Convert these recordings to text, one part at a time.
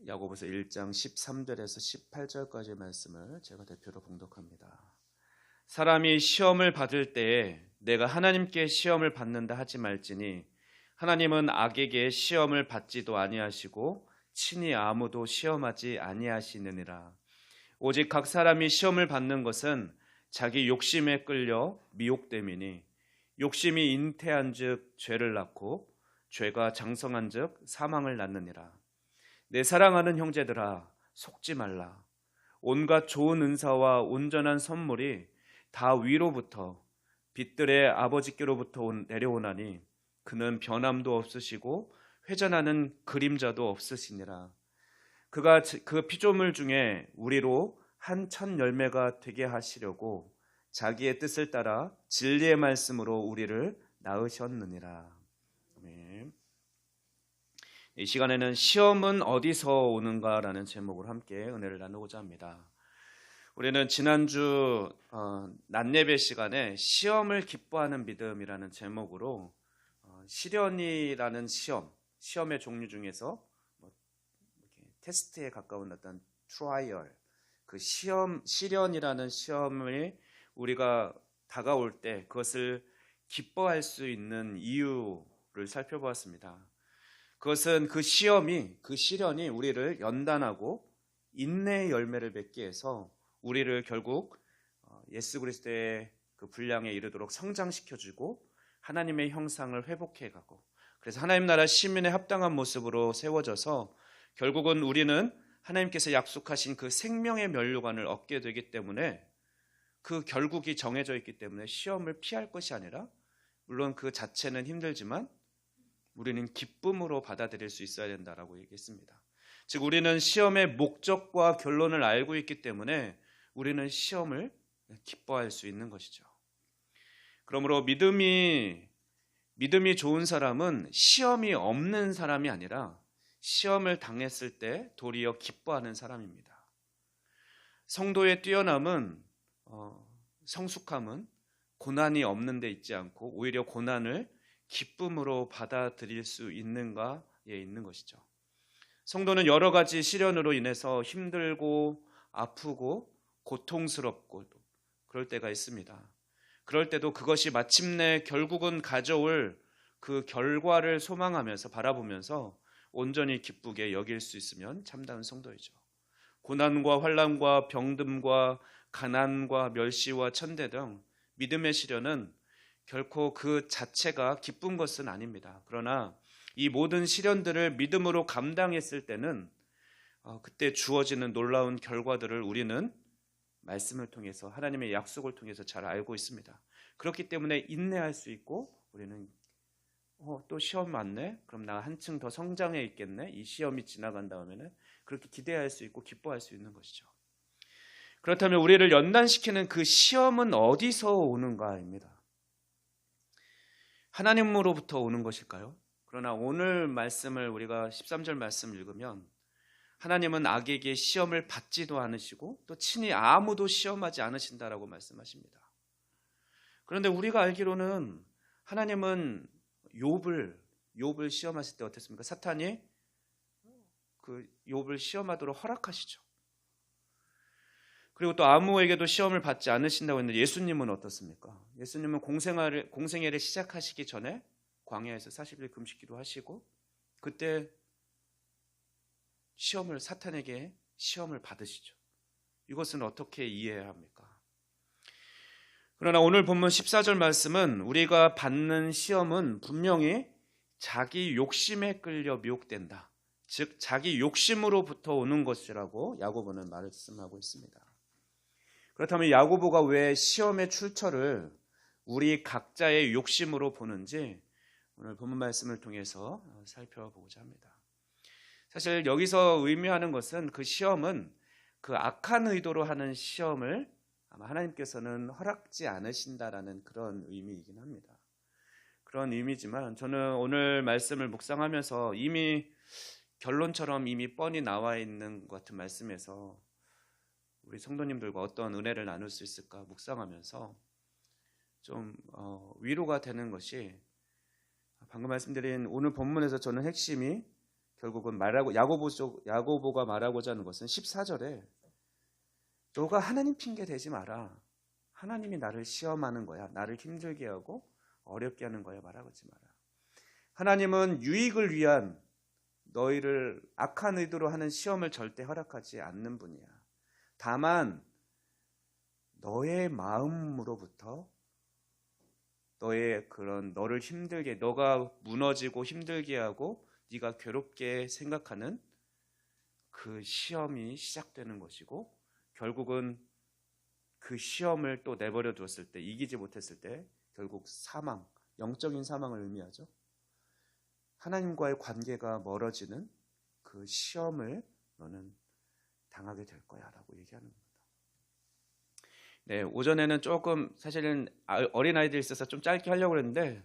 야고보서 1장 13절에서 18절까지의 말씀을 제가 대표로 봉독합니다. 사람이 시험을 받을 때에 내가 하나님께 시험을 받는다 하지 말지니 하나님은 악에게 시험을 받지도 아니하시고 친히 아무도 시험하지 아니하시느니라. 오직 각 사람이 시험을 받는 것은 자기 욕심에 끌려 미혹됨이니 욕심이 잉태한즉 죄를 낳고 죄가 장성한즉 사망을 낳느니라. 내 사랑하는 형제들아, 속지 말라. 온갖 좋은 은사와 온전한 선물이 다 위로부터 빛들의 아버지께로부터 내려오나니 그는 변함도 없으시고 회전하는 그림자도 없으시니라. 그가 그 피조물 중에 우리로 한 첫 열매가 되게 하시려고 자기의 뜻을 따라 진리의 말씀으로 우리를 낳으셨느니라. 아멘. 이 시간에는 시험은 어디서 오는가라는 제목으로 함께 은혜를 나누고자 합니다. 우리는 지난주 낮예배 시간에 시험을 기뻐하는 믿음이라는 제목으로 시련이라는 시험의 종류 중에서 테스트에 가까운 어떤 트라이얼, 그 시련이라는 시험을 우리가 다가올 때 그것을 기뻐할 수 있는 이유를 살펴보았습니다. 그것은 그 시련이 우리를 연단하고 인내의 열매를 맺게 해서 우리를 결국 예수 그리스도의 그 분량에 이르도록 성장시켜주고 하나님의 형상을 회복해가고, 그래서 하나님 나라 시민에 합당한 모습으로 세워져서 결국은 우리는 하나님께서 약속하신 그 생명의 면류관을 얻게 되기 때문에, 그 결국이 정해져 있기 때문에 시험을 피할 것이 아니라, 물론 그 자체는 힘들지만 우리는 기쁨으로 받아들일 수 있어야 된다라고 얘기했습니다. 즉 우리는 시험의 목적과 결론을 알고 있기 때문에 우리는 시험을 기뻐할 수 있는 것이죠. 그러므로 믿음이 좋은 사람은 시험이 없는 사람이 아니라 시험을 당했을 때 도리어 기뻐하는 사람입니다. 성도의 뛰어남은 성숙함은 고난이 없는 데 있지 않고 오히려 고난을 기쁨으로 받아들일 수 있는가에 있는 것이죠. 성도는 여러 가지 시련으로 인해서 힘들고 아프고 고통스럽고 그럴 때가 있습니다. 그럴 때도 그것이 마침내 결국은 가져올 그 결과를 소망하면서 바라보면서 온전히 기쁘게 여길 수 있으면 참다운 성도이죠. 고난과 환난과 병듦과 가난과 멸시와 천대 등 믿음의 시련은 결코 그 자체가 기쁜 것은 아닙니다. 그러나 이 모든 시련들을 믿음으로 감당했을 때는 그때 주어지는 놀라운 결과들을 우리는 말씀을 통해서, 하나님의 약속을 통해서 잘 알고 있습니다. 그렇기 때문에 인내할 수 있고, 우리는 또 시험 왔네? 그럼 나 한층 더 성장해 있겠네? 이 시험이 지나간 다음에는 그렇게 기대할 수 있고 기뻐할 수 있는 것이죠. 그렇다면 우리를 연단시키는 그 시험은 어디서 오는가입니다. 하나님으로부터 오는 것일까요? 그러나 오늘 말씀을 우리가 13절 말씀 읽으면 하나님은 악에게 시험을 받지도 않으시고 또 친히 아무도 시험하지 않으신다라고 말씀하십니다. 그런데 우리가 알기로는 하나님은 욥을 시험하실 때 어땠습니까? 사탄이 그 욥을 시험하도록 허락하시죠. 그리고 또 아무에게도 시험을 받지 않으신다고 했는데 예수님은 어떻습니까? 예수님은 공생애를 시작하시기 전에 광야에서 40일 금식기도 하시고 그때 사탄에게 시험을 받으시죠. 이것은 어떻게 이해해야 합니까? 그러나 오늘 본문 14절 말씀은 우리가 받는 시험은 분명히 자기 욕심에 끌려 미혹된다. 즉 자기 욕심으로부터 오는 것이라고 야고보는 말씀하고 있습니다. 그렇다면 야고보가 왜 시험의 출처를 우리 각자의 욕심으로 보는지 오늘 본문 말씀을 통해서 살펴보고자 합니다. 사실 여기서 의미하는 것은 그 시험은 그 악한 의도로 하는 시험을 아마 하나님께서는 허락지 않으신다라는 그런 의미이긴 합니다. 그런 의미지만 저는 오늘 말씀을 묵상하면서 이미 결론처럼 이미 뻔히 나와 있는 것 같은 말씀에서 우리 성도님들과 어떤 은혜를 나눌 수 있을까 묵상하면서 좀 위로가 되는 것이, 방금 말씀드린 오늘 본문에서 저는 핵심이 결국은 야고보가 말하고자 하는 것은 14절에 너가 하나님 핑계 대지 마라. 하나님이 나를 시험하는 거야. 나를 힘들게 하고 어렵게 하는 거야. 말하지 마라. 하나님은 유익을 위한 너희를 악한 의도로 하는 시험을 절대 허락하지 않는 분이야. 다만 너의 마음으로부터 너를 힘들게, 너가 무너지고 힘들게 하고 네가 괴롭게 생각하는 그 시험이 시작되는 것이고, 결국은 그 시험을 또 내버려 두었을 때, 이기지 못했을 때 결국 사망, 영적인 사망을 의미하죠. 하나님과의 관계가 멀어지는 그 시험을 너는 당하게 될 거야 라고 얘기하는 겁니다. 네, 오전에는 조금 사실은 어린아이들이 있어서 좀 짧게 하려고 했는데,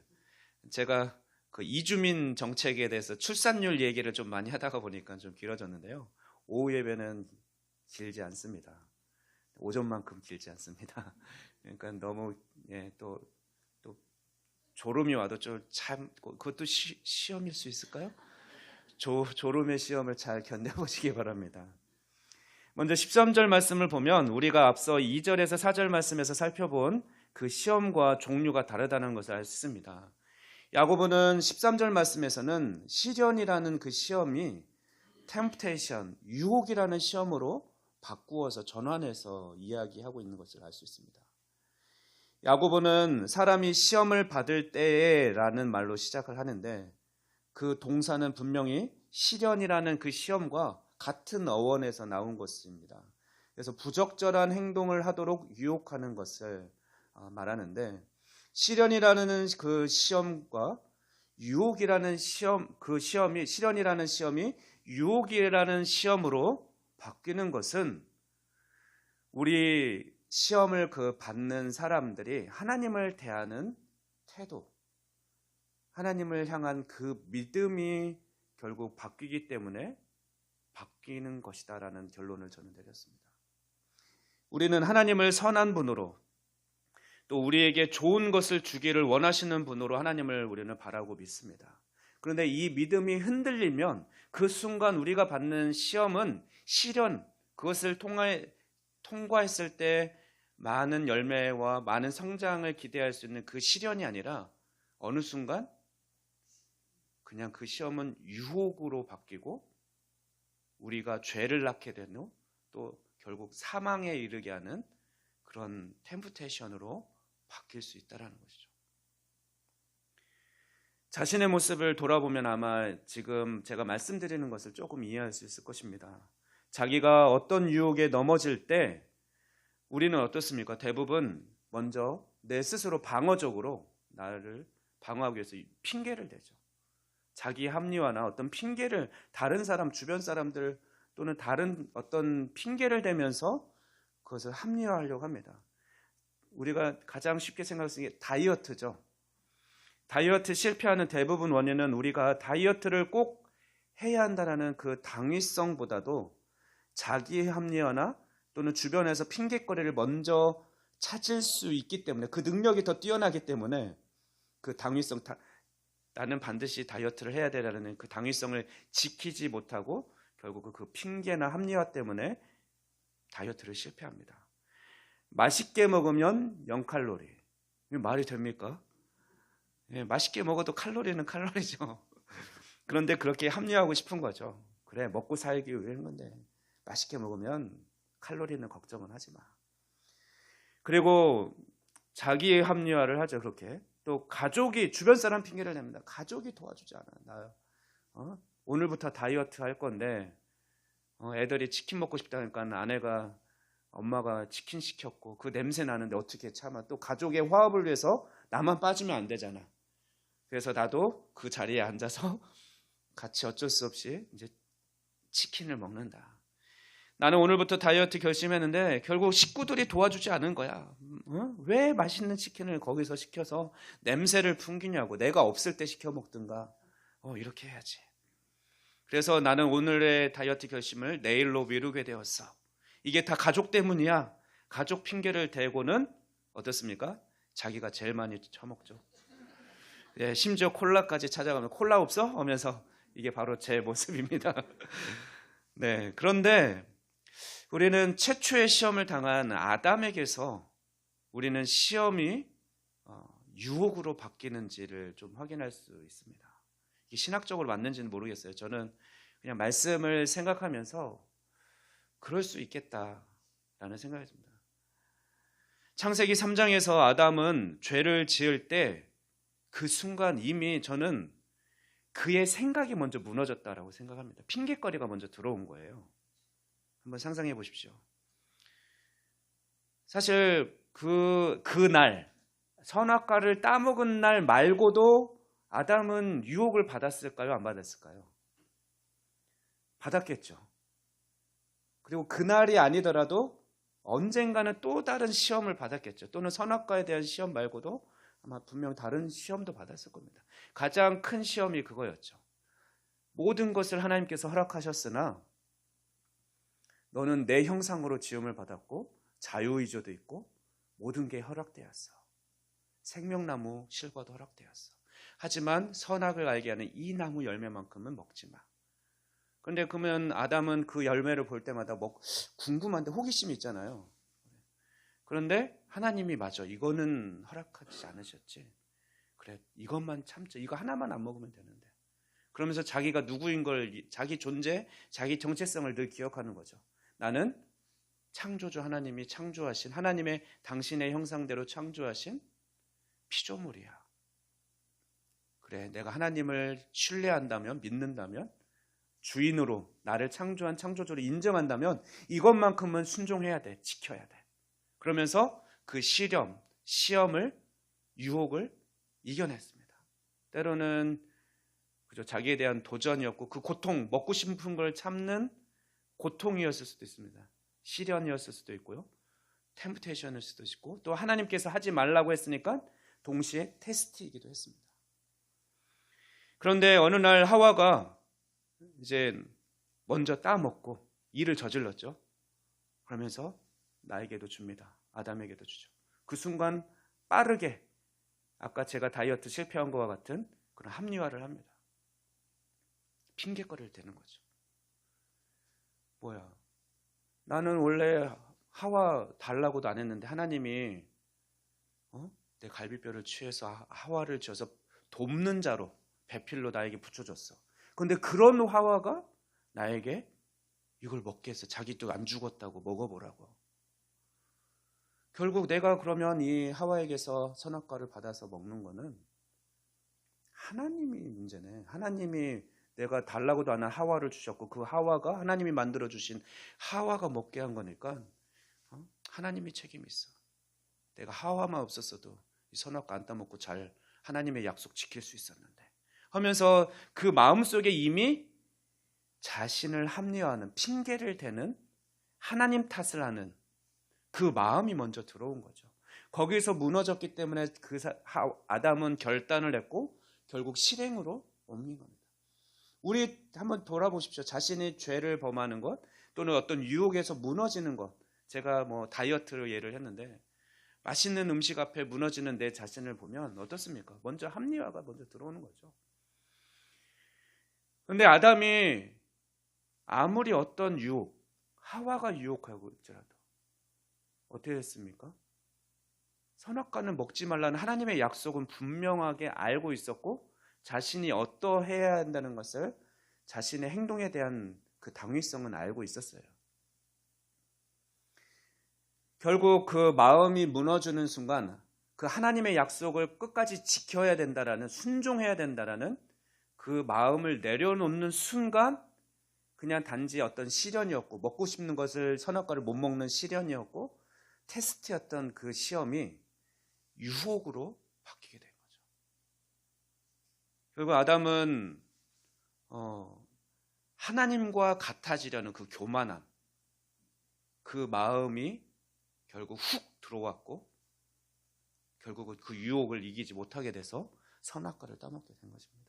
제가 그 이주민 정책에 대해서 출산율 얘기를 좀 많이 하다가 보니까 좀 길어졌는데요. 오후 예배는 길지 않습니다. 오전만큼 길지 않습니다. 그러니까 너무 또 졸음이 와도 좀 참, 그것도 시험일 수 있을까요? 졸음의 시험을 잘 견뎌보시기 바랍니다. 먼저 13절 말씀을 보면 우리가 앞서 2절에서 4절 말씀에서 살펴본 그 시험과 종류가 다르다는 것을 알 수 있습니다. 야고보는 13절 말씀에서는 시련이라는 그 시험이 temptation, 유혹이라는 시험으로 바꾸어서 전환해서 이야기하고 있는 것을 알 수 있습니다. 야고보는 사람이 시험을 받을 때에라는 말로 시작을 하는데, 그 동사는 분명히 시련이라는 그 시험과 같은 어원에서 나온 것입니다. 그래서 부적절한 행동을 하도록 유혹하는 것을 말하는데, 시련이라는 그 시험과 유혹이라는 시험, 그 시험이, 시련이라는 시험이 유혹이라는 시험으로 바뀌는 것은 우리 시험을 받는 사람들이 하나님을 대하는 태도, 하나님을 향한 그 믿음이 결국 바뀌기 때문에 바뀌는 것이다라는 결론을 저는 내렸습니다. 우리는 하나님을 선한 분으로, 또 우리에게 좋은 것을 주기를 원하시는 분으로 하나님을 우리는 바라고 믿습니다. 그런데 이 믿음이 흔들리면 그 순간 우리가 받는 시험은 시련, 그것을 통과했을 때 많은 열매와 많은 성장을 기대할 수 있는 그 시련이 아니라 어느 순간 그냥 그 시험은 유혹으로 바뀌고 우리가 죄를 낳게 되는, 또 결국 사망에 이르게 하는 그런 템프테이션으로 바뀔 수 있다는 것이죠. 자신의 모습을 돌아보면 아마 지금 제가 말씀드리는 것을 조금 이해할 수 있을 것입니다. 자기가 어떤 유혹에 넘어질 때 우리는 어떻습니까? 대부분 먼저 내 스스로 방어적으로 나를 방어하기 위해서 핑계를 대죠. 자기 합리화나 어떤 핑계를, 다른 사람, 주변 사람들 또는 다른 어떤 핑계를 대면서 그것을 합리화하려고 합니다. 우리가 가장 쉽게 생각할 수 있는 게 다이어트죠. 다이어트 실패하는 대부분 원인은 우리가 다이어트를 꼭 해야 한다는 그 당위성보다도 자기의 합리화나 또는 주변에서 핑계거리를 먼저 찾을 수 있기 때문에, 그 능력이 더 뛰어나기 때문에 그 당위성, 나는 반드시 다이어트를 해야 되라는 그 당위성을 지키지 못하고 결국 그 핑계나 합리화 때문에 다이어트를 실패합니다. 맛있게 먹으면 0칼로리. 말이 됩니까? 맛있게 먹어도 칼로리는 칼로리죠. 그런데 그렇게 합리화하고 싶은 거죠. 그래, 먹고 살기 위한 건데 맛있게 먹으면 칼로리는 걱정은 하지 마. 그리고 자기의 합리화를 하죠. 그렇게 또 가족이, 주변 사람 핑계를 냅니다. 가족이 도와주지 않아. 오늘부터 다이어트 할 건데 애들이 치킨 먹고 싶다니까 아내가, 엄마가 치킨 시켰고 그 냄새 나는데 어떻게 참아. 또 가족의 화합을 위해서 나만 빠지면 안 되잖아. 그래서 나도 그 자리에 앉아서 같이 어쩔 수 없이 이제 치킨을 먹는다. 나는 오늘부터 다이어트 결심했는데 결국 식구들이 도와주지 않은 거야. 왜 맛있는 치킨을 거기서 시켜서 냄새를 풍기냐고. 내가 없을 때 시켜 먹든가. 이렇게 해야지. 그래서 나는 오늘의 다이어트 결심을 내일로 미루게 되었어. 이게 다 가족 때문이야. 가족 핑계를 대고는 어떻습니까? 자기가 제일 많이 처먹죠. 심지어 콜라까지 찾아가면 콜라 없어? 하면서 이게 바로 제 모습입니다. 네, 그런데 우리는 최초의 시험을 당한 아담에게서 우리는 시험이 유혹으로 바뀌는지를 좀 확인할 수 있습니다. 이게 신학적으로 맞는지는 모르겠어요. 저는 그냥 말씀을 생각하면서 그럴 수 있겠다라는 생각이 듭니다. 창세기 3장에서 아담은 죄를 지을 때 그 순간 이미 저는 그의 생각이 먼저 무너졌다라고 생각합니다. 핑계거리가 먼저 들어온 거예요. 한번 상상해 보십시오. 사실 그날 선악과를 따먹은 날 말고도 아담은 유혹을 받았을까요? 안 받았을까요? 받았겠죠. 그리고 그날이 아니더라도 언젠가는 또 다른 시험을 받았겠죠. 또는 선악과에 대한 시험 말고도 아마 분명 다른 시험도 받았을 겁니다. 가장 큰 시험이 그거였죠. 모든 것을 하나님께서 허락하셨으나 너는 내 형상으로 지음을 받았고 자유의지도 있고 모든 게 허락되었어. 생명나무 실과도 허락되었어. 하지만 선악을 알게 하는 이 나무 열매만큼은 먹지 마. 그런데 그러면 아담은 그 열매를 볼 때마다 궁금한데 호기심이 있잖아요. 그런데 하나님이 맞아. 이거는 허락하지 않으셨지. 그래, 이것만 참자. 이거 하나만 안 먹으면 되는데. 그러면서 자기가 누구인 걸, 자기 존재, 자기 정체성을 늘 기억하는 거죠. 나는 창조주 하나님이 창조하신, 하나님의 당신의 형상대로 창조하신 피조물이야. 그래, 내가 하나님을 신뢰한다면, 믿는다면, 주인으로 나를 창조한 창조주로 인정한다면 이것만큼은 순종해야 돼, 지켜야 돼. 그러면서 그 시험을, 유혹을 이겨냈습니다. 때로는 그저 자기에 대한 도전이었고 그 고통, 먹고 싶은 걸 참는 고통이었을 수도 있습니다. 시련이었을 수도 있고요. 템프테이션일 수도 있고 또 하나님께서 하지 말라고 했으니까 동시에 테스트이기도 했습니다. 그런데 어느 날 하와가 이제 먼저 따먹고 일을 저질렀죠. 그러면서 나에게도 줍니다. 아담에게도 주죠. 그 순간 빠르게 아까 제가 다이어트 실패한 것과 같은 그런 합리화를 합니다. 핑계거리를 대는 거죠. 뭐야? 나는 원래 하와 달라고도 안 했는데 하나님이 내 갈비뼈를 취해서 하와를 져서 돕는 자로 배필로 나에게 붙여줬어. 그런데 그런 하와가 나에게 이걸 먹게 해서 자기도 안 죽었다고 먹어보라고. 결국 내가 그러면 이 하와에게서 선악과를 받아서 먹는 거는 하나님이 문제네. 하나님이 내가 달라고도 안 한 하와를 주셨고 그 하와가 하나님이 만들어주신 하와가 먹게 한 거니까 하나님이 책임이 있어. 내가 하와만 없었어도 이 선악과 안 따먹고 잘 하나님의 약속 지킬 수 있었는데 하면서 그 마음속에 이미 자신을 합리화하는 핑계를 대는 하나님 탓을 하는 그 마음이 먼저 들어온 거죠. 거기서 무너졌기 때문에 아담은 결단을 했고 결국 실행으로 옮긴 겁니다. 우리 한번 돌아보십시오. 자신이 죄를 범하는 것 또는 어떤 유혹에서 무너지는 것. 제가 다이어트를 예를 했는데 맛있는 음식 앞에 무너지는 내 자신을 보면 어떻습니까? 먼저 합리화가 먼저 들어오는 거죠. 그런데 아담이 아무리 어떤 유혹, 하와가 유혹하고 있더라도 어떻게 했습니까? 선악과는 먹지 말라는 하나님의 약속은 분명하게 알고 있었고 자신이 어떠해야 한다는 것을 자신의 행동에 대한 그 당위성은 알고 있었어요. 결국 그 마음이 무너지는 순간 그 하나님의 약속을 끝까지 지켜야 된다라는 순종해야 된다라는 그 마음을 내려놓는 순간 그냥 단지 어떤 시련이었고 먹고 싶는 것을 선악과를 못 먹는 시련이었고 테스트였던 그 시험이 유혹으로 바뀌게 된 거죠. 결국 아담은 하나님과 같아지려는 그 교만함, 그 마음이 결국 훅 들어왔고 결국은 그 유혹을 이기지 못하게 돼서 선악과를 따먹게 된 것입니다.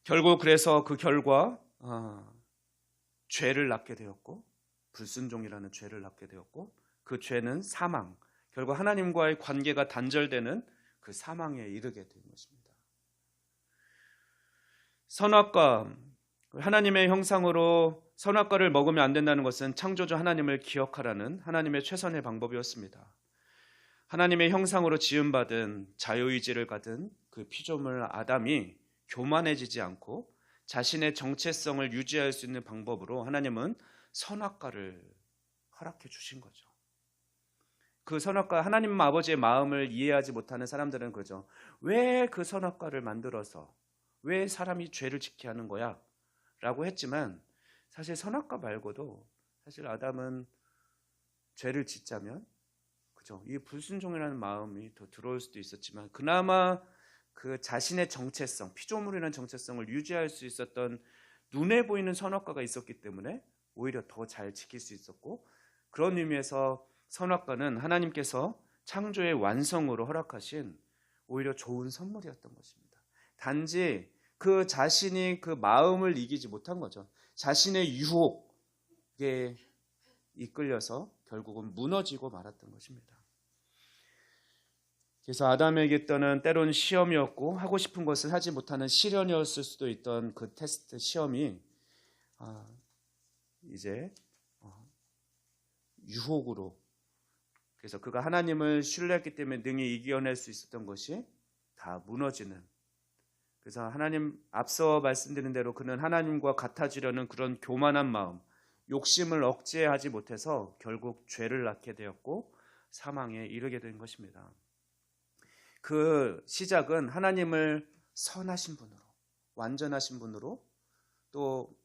결국 그래서 그 결과 죄를 낳게 되었고 불순종이라는 죄를 낳게 되었고 그 죄는 사망, 결국 하나님과의 관계가 단절되는 그 사망에 이르게 된 것입니다. 선악과, 하나님의 형상으로 선악과를 먹으면 안 된다는 것은 창조주 하나님을 기억하라는 하나님의 최선의 방법이었습니다. 하나님의 형상으로 지음받은 자유의지를 가진 그 피조물 아담이 교만해지지 않고 자신의 정체성을 유지할 수 있는 방법으로 하나님은 선악과를 허락해 주신 거죠. 그 선악과, 하나님 아버지의 마음을 이해하지 못하는 사람들은 그러죠. 왜 그 선악과를 만들어서 왜 사람이 죄를 짓게 하는 거야? 라고 했지만 사실 선악과 말고도 사실 아담은 죄를 짓자면 그죠? 이 불순종이라는 마음이 더 들어올 수도 있었지만 그나마 그 자신의 정체성, 피조물이라는 정체성을 유지할 수 있었던 눈에 보이는 선악과가 있었기 때문에 오히려 더 잘 지킬 수 있었고, 그런 의미에서 선악과는 하나님께서 창조의 완성으로 허락하신 오히려 좋은 선물이었던 것입니다. 단지 그 자신이 그 마음을 이기지 못한 거죠. 자신의 유혹에 이끌려서 결국은 무너지고 말았던 것입니다. 그래서 아담에게 있던 때로는 시험이었고 하고 싶은 것을 하지 못하는 시련이었을 수도 있던 그 테스트 시험이 이제 유혹으로, 그래서 그가 하나님을 신뢰했기 때문에 능히 이겨낼 수 있었던 것이 다 무너지는, 그래서 하나님 앞서 말씀드린 대로 그는 하나님과 같아지려는 그런 교만한 마음, 욕심을 억제하지 못해서 결국 죄를 낳게 되었고 사망에 이르게 된 것입니다. 그 시작은 하나님을 선하신 분으로, 완전하신 분으로, 또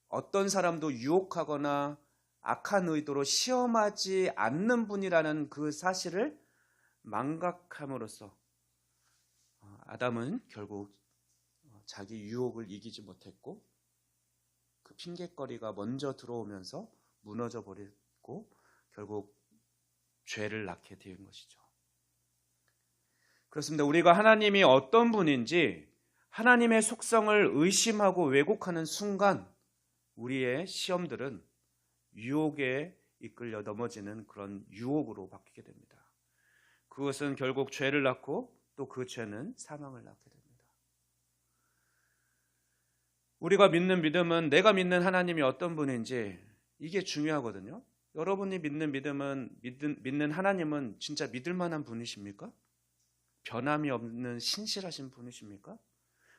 어떤 사람도 유혹하거나 악한 의도로 시험하지 않는 분이라는 그 사실을 망각함으로써 아담은 결국 자기 유혹을 이기지 못했고 그 핑계거리가 먼저 들어오면서 무너져 버리고 결국 죄를 낳게 된 것이죠. 그렇습니다. 우리가 하나님이 어떤 분인지 하나님의 속성을 의심하고 왜곡하는 순간 우리의 시험들은 유혹에 이끌려 넘어지는 그런 유혹으로 바뀌게 됩니다. 그것은 결국 죄를 낳고 또 그 죄는 사망을 낳게 됩니다. 우리가 믿는 믿음은 내가 믿는 하나님이 어떤 분인지 이게 중요하거든요. 여러분이 믿는 믿음은 믿는 하나님은 진짜 믿을 만한 분이십니까? 변함이 없는 신실하신 분이십니까?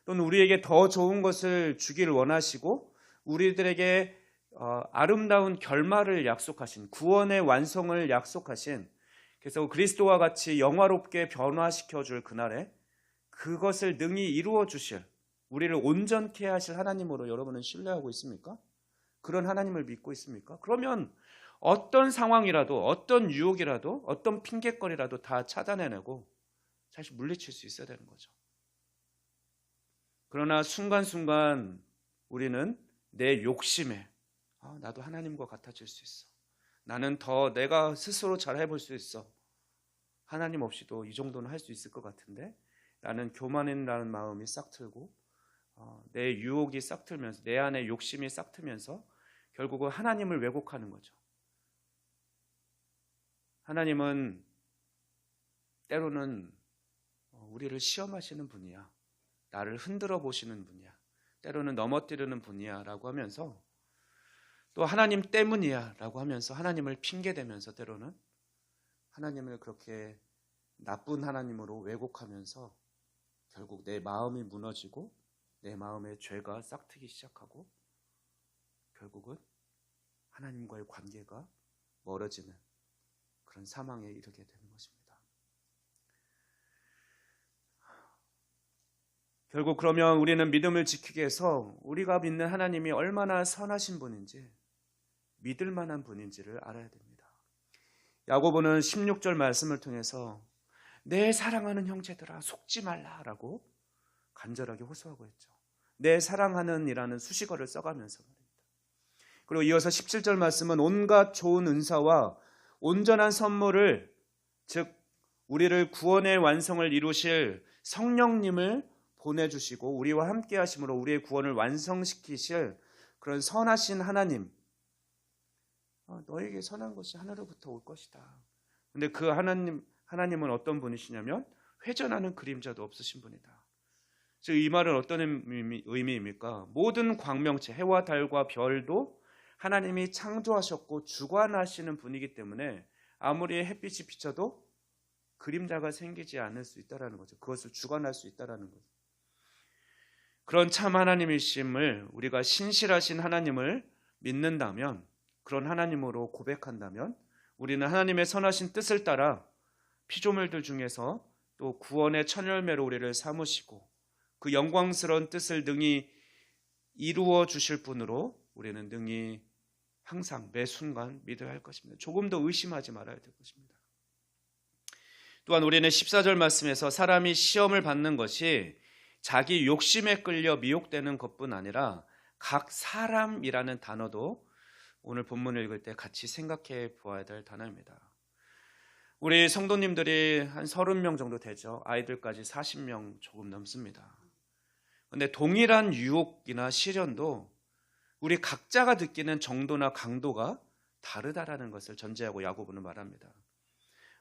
또는 우리에게 더 좋은 것을 주기를 원하시고 우리들에게 아름다운 결말을 약속하신, 구원의 완성을 약속하신, 그래서 그리스도와 같이 영화롭게 변화시켜 줄 그날에 그것을 능히 이루어 주실, 우리를 온전케 하실 하나님으로 여러분은 신뢰하고 있습니까? 그런 하나님을 믿고 있습니까? 그러면 어떤 상황이라도, 어떤 유혹이라도, 어떤 핑계거리라도 다 차단해내고 사실 물리칠 수 있어야 되는 거죠. 그러나 순간순간 우리는 내 욕심에 나도 하나님과 같아질 수 있어, 나는 더 내가 스스로 잘 해볼 수 있어, 하나님 없이도 이 정도는 할 수 있을 것 같은데, 나는 교만이라는 마음이 싹 틀고 내 유혹이 싹 틀면서, 내 안에 욕심이 싹 트면서 결국은 하나님을 왜곡하는 거죠. 하나님은 때로는 우리를 시험하시는 분이야, 나를 흔들어 보시는 분이야, 때로는 넘어뜨리는 분이야 라고 하면서, 또 하나님 때문이야 라고 하면서 하나님을 핑계대면서 때로는 하나님을 그렇게 나쁜 하나님으로 왜곡하면서 결국 내 마음이 무너지고 내 마음에 죄가 싹트기 시작하고 결국은 하나님과의 관계가 멀어지는 그런 사망에 이르게 되는 것입니다. 결국 그러면 우리는 믿음을 지키기 위해서 우리가 믿는 하나님이 얼마나 선하신 분인지, 믿을 만한 분인지를 알아야 됩니다. 야고보는 16절 말씀을 통해서 내 사랑하는 형제들아 속지 말라라고 간절하게 호소하고 있죠. 내 사랑하는 이라는 수식어를 써가면서 말입니다. 그리고 이어서 17절 말씀은 온갖 좋은 은사와 온전한 선물을, 즉 우리를 구원의 완성을 이루실 성령님을 보내주시고 우리와 함께 하심으로 우리의 구원을 완성시키실 그런 선하신 하나님, 너에게 선한 것이 하늘로부터 올 것이다. 근데 그 하나님은 어떤 분이시냐면 회전하는 그림자도 없으신 분이다. 즉 이 말은 어떤 의미입니까? 모든 광명체, 해와 달과 별도 하나님이 창조하셨고 주관하시는 분이기 때문에 아무리 햇빛이 비쳐도 그림자가 생기지 않을 수 있다는 거죠. 그것을 주관할 수 있다는 거죠. 그런 참 하나님이심을 우리가 신실하신 하나님을 믿는다면, 그런 하나님으로 고백한다면 우리는 하나님의 선하신 뜻을 따라 피조물들 중에서 또 구원의 첫 열매로 우리를 삼으시고 그 영광스러운 뜻을 능히 이루어 주실 분으로 우리는 능히 항상 매 순간 믿어야 할 것입니다. 조금 더 의심하지 말아야 될 것입니다. 또한 우리는 14절 말씀에서 사람이 시험을 받는 것이 자기 욕심에 끌려 미혹되는 것뿐 아니라 각 사람이라는 단어도 오늘 본문을 읽을 때 같이 생각해 보아야 될 단어입니다. 우리 성도님들이 한 30명 정도 되죠. 아이들까지 40명 조금 넘습니다. 그런데 동일한 유혹이나 시련도 우리 각자가 느끼는 정도나 강도가 다르다라는 것을 전제하고 야고보는 말합니다.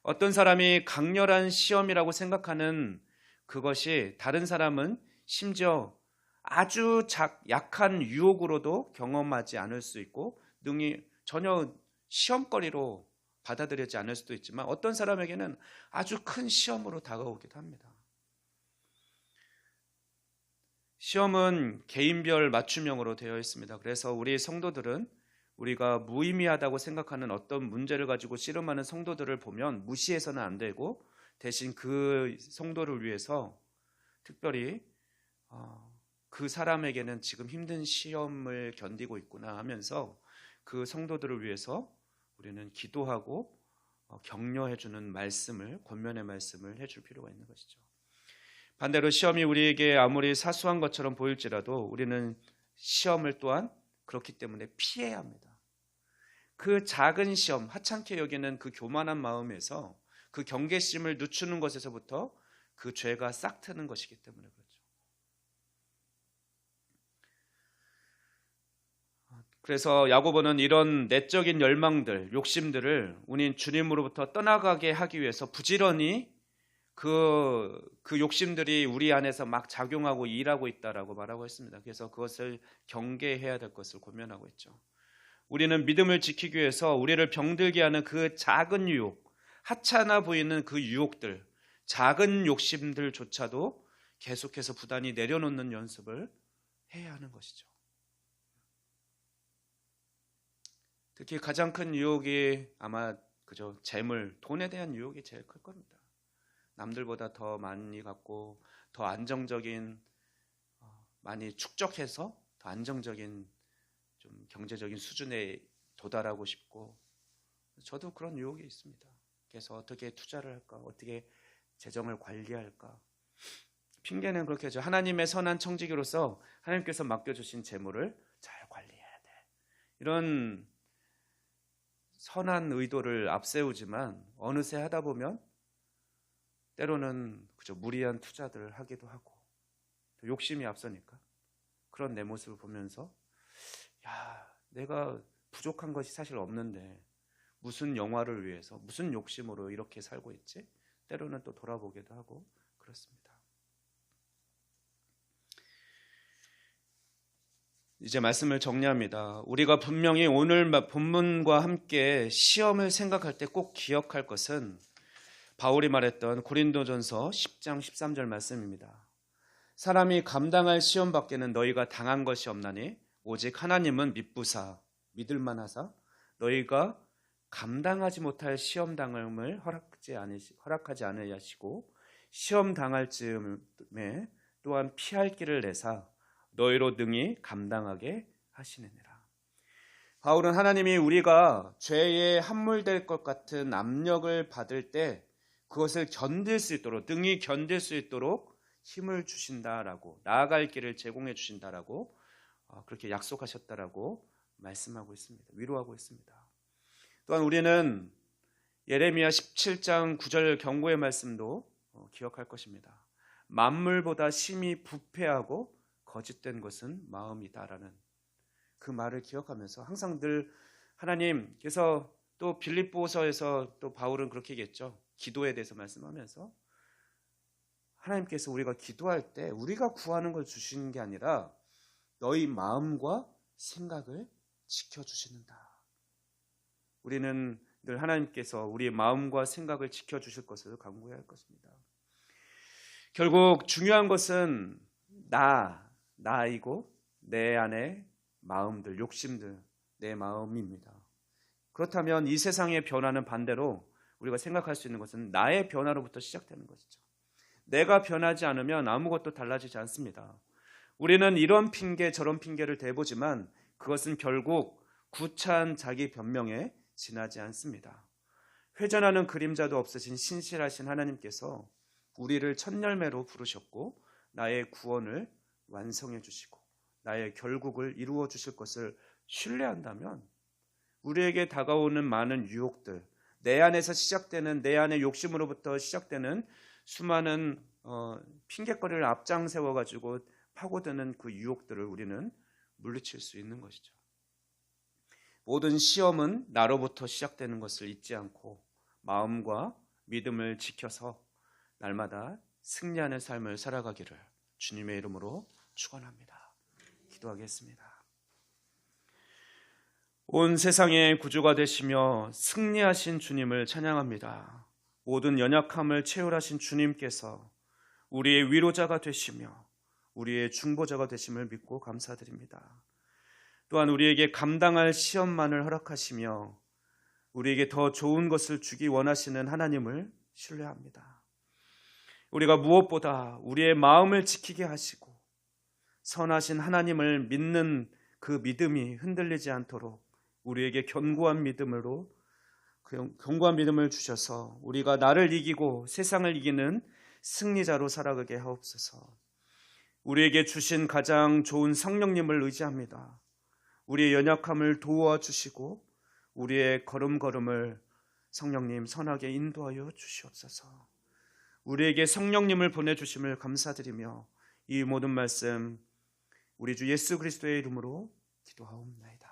어떤 사람이 강렬한 시험이라고 생각하는 그것이 다른 사람은 심지어 아주 약한 유혹으로도 경험하지 않을 수 있고 능히 전혀 시험거리로 받아들이지 않을 수도 있지만 어떤 사람에게는 아주 큰 시험으로 다가오기도 합니다. 시험은 개인별 맞춤형으로 되어 있습니다. 그래서 우리 성도들은 우리가 무의미하다고 생각하는 어떤 문제를 가지고 씨름하는 성도들을 보면 무시해서는 안 되고 대신 그 성도를 위해서 특별히 그 사람에게는 지금 힘든 시험을 견디고 있구나 하면서 그 성도들을 위해서 우리는 기도하고 격려해주는 말씀을, 권면의 말씀을 해줄 필요가 있는 것이죠. 반대로 시험이 우리에게 아무리 사소한 것처럼 보일지라도 우리는 시험을 또한 그렇기 때문에 피해야 합니다. 그 작은 시험, 하찮게 여기는 그 교만한 마음에서 그 경계심을 늦추는 것에서부터 그 죄가 싹 트는 것이기 때문에 그렇죠. 그래서 야고보는 이런 내적인 열망들, 욕심들을 우린 주님으로부터 떠나가게 하기 위해서 부지런히 그 욕심들이 우리 안에서 막 작용하고 일하고 있다라고 말하고 있습니다. 그래서 그것을 경계해야 될 것을 권면하고 있죠. 우리는 믿음을 지키기 위해서 우리를 병들게 하는 그 작은 유혹, 하찮아 보이는 그 유혹들, 작은 욕심들조차도 계속해서 부단히 내려놓는 연습을 해야 하는 것이죠. 특히 가장 큰 유혹이 아마 그저 재물, 돈에 대한 유혹이 제일 클 겁니다. 남들보다 더 많이 갖고 더 안정적인, 많이 축적해서 더 안정적인 좀 경제적인 수준에 도달하고 싶고, 저도 그런 유혹이 있습니다. 그래서 어떻게 투자를 할까, 어떻게 재정을 관리할까. 핑계는 그렇게 하죠. 하나님의 선한 청지기로서 하나님께서 맡겨주신 재물을 잘 관리해야 돼. 이런 선한 의도를 앞세우지만 어느새 하다 보면 때로는 그저 무리한 투자들을 하기도 하고 욕심이 앞서니까 그런 내 모습을 보면서 내가 부족한 것이 사실 없는데 무슨 영화를 위해서 무슨 욕심으로 이렇게 살고 있지? 때로는 또 돌아보기도 하고 그렇습니다. 이제 말씀을 정리합니다. 우리가 분명히 오늘 본문과 함께 시험을 생각할 때 꼭 기억할 것은 바울이 말했던 고린도전서 10장 13절 말씀입니다. 사람이 감당할 시험 밖에는 너희가 당한 것이 없나니 오직 하나님은 미쁘사 믿을만 하사 너희가 감당하지 못할 시험 당함을 허락하지 않으시고 시험 당할 즈음에 또한 피할 길을 내사 너희로 능히 감당하게 하시느니라. 바울은 하나님이 우리가 죄에 함몰될 것 같은 압력을 받을 때 그것을 견딜 수 있도록, 능히 견딜 수 있도록 힘을 주신다라고, 나아갈 길을 제공해 주신다라고 그렇게 약속하셨다라고 말씀하고 있습니다. 위로하고 있습니다. 또한 우리는 예레미야 17장 9절 경고의 말씀도 기억할 것입니다. 만물보다 심히 부패하고 거짓된 것은 마음이다라는 그 말을 기억하면서 항상 늘 하나님께서 또 빌립보서에서 또 바울은 그렇게 얘기했죠. 기도에 대해서 말씀하면서 하나님께서 우리가 기도할 때 우리가 구하는 걸 주시는 게 아니라 너희 마음과 생각을 지켜주시는다. 우리는 늘 하나님께서 우리의 마음과 생각을 지켜주실 것을 간구해야 할 것입니다. 결국 중요한 것은 나이고 내 안의 마음들, 욕심들, 내 마음입니다. 그렇다면 이 세상의 변화는 반대로 우리가 생각할 수 있는 것은 나의 변화로부터 시작되는 것이죠. 내가 변하지 않으면 아무것도 달라지지 않습니다. 우리는 이런 핑계 저런 핑계를 대보지만 그것은 결국 구차한 자기 변명에 지나지 않습니다. 회전하는 그림자도 없으신 신실하신 하나님께서 우리를 첫 열매로 부르셨고 나의 구원을 완성해 주시고 나의 결국을 이루어 주실 것을 신뢰한다면 우리에게 다가오는 많은 유혹들, 내 안에서 시작되는 내 안의 욕심으로부터 시작되는 수많은 핑계거리를 앞장 세워가지고 파고드는 그 유혹들을 우리는 물리칠 수 있는 것이죠. 모든 시험은 나로부터 시작되는 것을 잊지 않고 마음과 믿음을 지켜서 날마다 승리하는 삶을 살아가기를 주님의 이름으로 축원합니다. 기도하겠습니다. 온 세상의 구주가 되시며 승리하신 주님을 찬양합니다. 모든 연약함을 채울하신 주님께서 우리의 위로자가 되시며 우리의 중보자가 되심을 믿고 감사드립니다. 또한 우리에게 감당할 시험만을 허락하시며 우리에게 더 좋은 것을 주기 원하시는 하나님을 신뢰합니다. 우리가 무엇보다 우리의 마음을 지키게 하시고 선하신 하나님을 믿는 그 믿음이 흔들리지 않도록 우리에게 견고한 믿음을 주셔서 우리가 나를 이기고 세상을 이기는 승리자로 살아가게 하옵소서. 우리에게 주신 가장 좋은 성령님을 의지합니다. 우리의 연약함을 도와주시고 우리의 걸음걸음을 성령님 선하게 인도하여 주시옵소서. 우리에게 성령님을 보내주심을 감사드리며 이 모든 말씀 우리 주 예수 그리스도의 이름으로 기도하옵나이다.